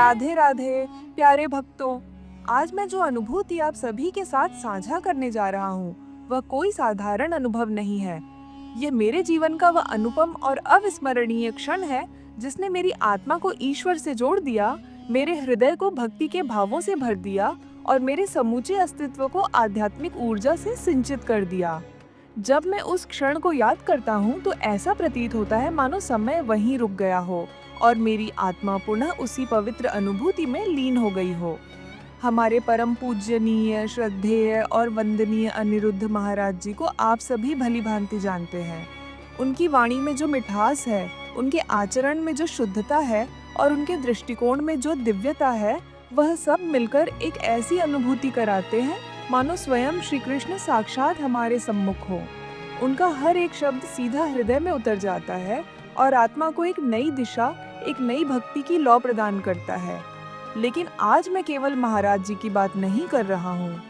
राधे राधे प्यारे भक्तों। आज मैं जो अनुभूति आप सभी के साथ साझा करने जा रहा हूँ वह कोई साधारण अनुभव नहीं है। यह मेरे जीवन का वह अनुपम और अविस्मरणीय क्षण है जिसने मेरी आत्मा को ईश्वर से जोड़ दिया, मेरे हृदय को भक्ति के भावों से भर दिया और मेरे समूचे अस्तित्व को आध्यात्मिक ऊर्जा से सिंचित कर दिया। जब मैं उस क्षण को याद करता हूँ तो ऐसा प्रतीत होता है मानो समय वहीं रुक गया हो और मेरी आत्मा पुनः उसी पवित्र अनुभूति में लीन हो गई हो। हमारे परम पूज्यनीय, श्रद्धेय और वंदनीय अनिरुद्ध महाराज जी को आप सभी भली भांति जानते हैं। उनकी वाणी में जो मिठास है, उनके आचरण में जो शुद्धता है और उनके दृष्टिकोण में जो दिव्यता है, वह सब मिलकर एक ऐसी अनुभूति कराते हैं मानो स्वयं श्री कृष्ण साक्षात हमारे सम्मुख हो। उनका हर एक शब्द सीधा हृदय में उतर जाता है और आत्मा को एक नई दिशा, एक नई भक्ति की लौ प्रदान करता है। लेकिन आज मैं केवल महाराज जी की बात नहीं कर रहा हूँ।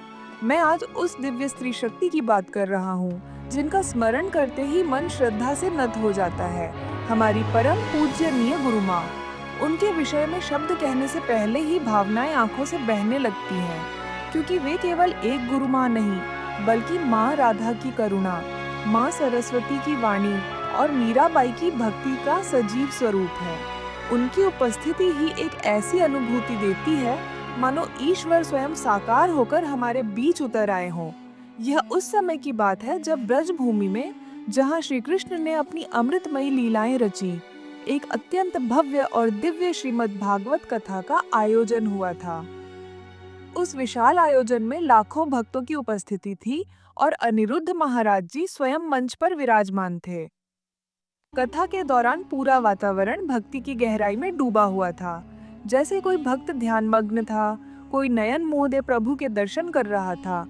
मैं आज उस दिव्य स्त्री शक्ति की बात कर रहा हूँ जिनका स्मरण करते ही मन श्रद्धा से नत हो जाता है। हमारी परम पूज्यनीय गुरु माँ। उनके विषय में शब्द कहने से पहले ही भावनाएं आंखों से बहने लगती हैं, क्योंकि वे केवल एक गुरु माँ नहीं बल्कि माँ राधा की करुणा, माँ सरस्वती की वाणी और मीराबाई की भक्ति का सजीव स्वरूप है। उनकी उपस्थिति ही एक ऐसी अनुभूति देती है मानो ईश्वर स्वयं साकार होकर हमारे बीच उतर आए हों। यह उस समय की बात है जब ब्रज भूमि में, जहाँ श्री कृष्ण ने अपनी अमृतमयी लीलाएं रची, एक अत्यंत भव्य और दिव्य श्रीमद् भागवत कथा का आयोजन हुआ था। उस विशाल आयोजन में लाखों भक्तों की उपस्थिति थी और अनिरुद्ध महाराज जी स्वयं मंच पर विराजमान थे। कथा के दौरान पूरा वातावरण भक्ति की गहराई में डूबा हुआ था। जैसे कोई भक्त ध्यानमग्न था, कोई नयन मोहदे प्रभु के दर्शन कर रहा था,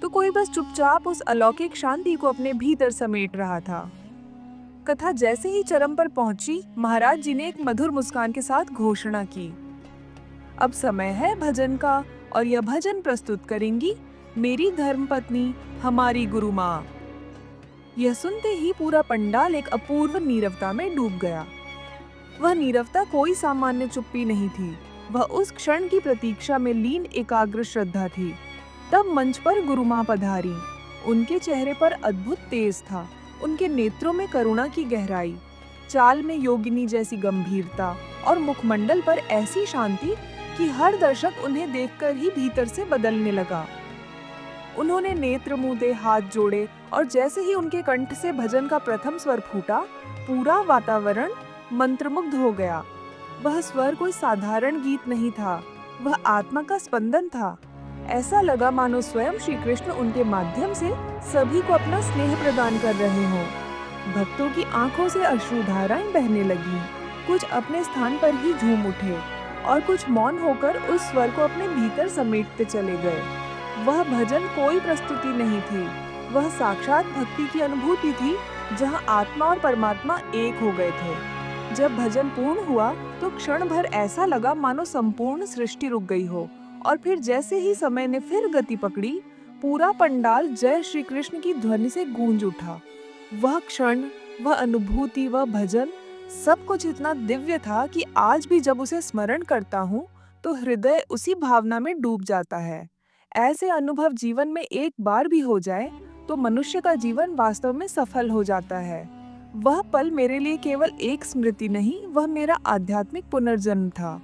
तो कोई बस चुपचाप उस अलौकिक शांति को अपने भीतर समेट रहा था। कथा जैसे ही चरम पर पहुंची, महाराज जी ने एक मधुर मुस्कान के साथ घोषणा की, अब समय है भजन का और यह भजन प्रस्तुत करेंगी मेरी धर्मपत्नी, हमारी गुरु माँ। यह सुनते ही पूरा पंडाल एक अपूर्व नीरवता में डूब गया। वह नीरवता कोई सामान्य चुप्पी नहीं थी, वह उस क्षण की प्रतीक्षा में लीन एकाग्र श्रद्धा थी। तब मंच पर गुरु माँ पधारी। उनके चेहरे पर अद्भुत तेज था, उनके नेत्रों में करुणा की गहराई, चाल में योगिनी जैसी गंभीरता और मुखमंडल पर ऐसी शांति कि हर दर्शक उन्हें देखकर ही भीतर से बदलने लगा। उन्होंने नेत्र मूंदे, हाथ जोड़े और जैसे ही उनके कंठ से भजन का प्रथम स्वर फूटा, पूरा वातावरण मंत्रमुग्ध हो गया। वह स्वर कोई साधारण गीत नहीं था, वह आत्मा का स्पंदन था। ऐसा लगा मानो स्वयं श्री कृष्ण उनके माध्यम से सभी को अपना स्नेह प्रदान कर रहे हों। भक्तों की आंखों से अश्रुधाराएं बहने लगी, कुछ अपने स्थान पर ही झूम उठे और कुछ मौन होकर उस स्वर को अपने भीतर समेटते चले गए। वह भजन कोई प्रस्तुति नहीं थी, वह साक्षात भक्ति की अनुभूति थी जहां आत्मा और परमात्मा एक हो गए थे। जब भजन पूर्ण हुआ तो क्षण भर ऐसा लगा मानो संपूर्ण सृष्टि रुक गई हो और फिर जैसे ही समय ने फिर गति पकड़ी, पूरा पंडाल जय श्री कृष्ण की ध्वनि से गूंज उठा। वह क्षण, वह अनुभूति, वह भजन, सब कुछ इतना दिव्य था कि आज भी जब उसे स्मरण करता हूँ तो हृदय उसी भावना में डूब जाता है। ऐसे अनुभव जीवन में एक बार भी हो जाए तो मनुष्य का जीवन वास्तव में सफल हो जाता है। वह पल मेरे लिए केवल एक स्मृति नहीं, वह मेरा आध्यात्मिक पुनर्जन्म था।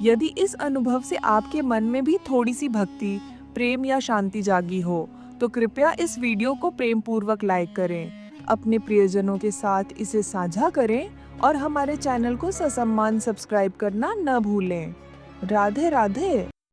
यदि इस अनुभव से आपके मन में भी थोड़ी सी भक्ति, प्रेम या शांति जागी हो तो कृपया इस वीडियो को प्रेम पूर्वक लाइक करें, अपने प्रियजनों के साथ इसे साझा करें और हमारे चैनल को ससम्मान सब्सक्राइब करना न भूलें। राधे राधे।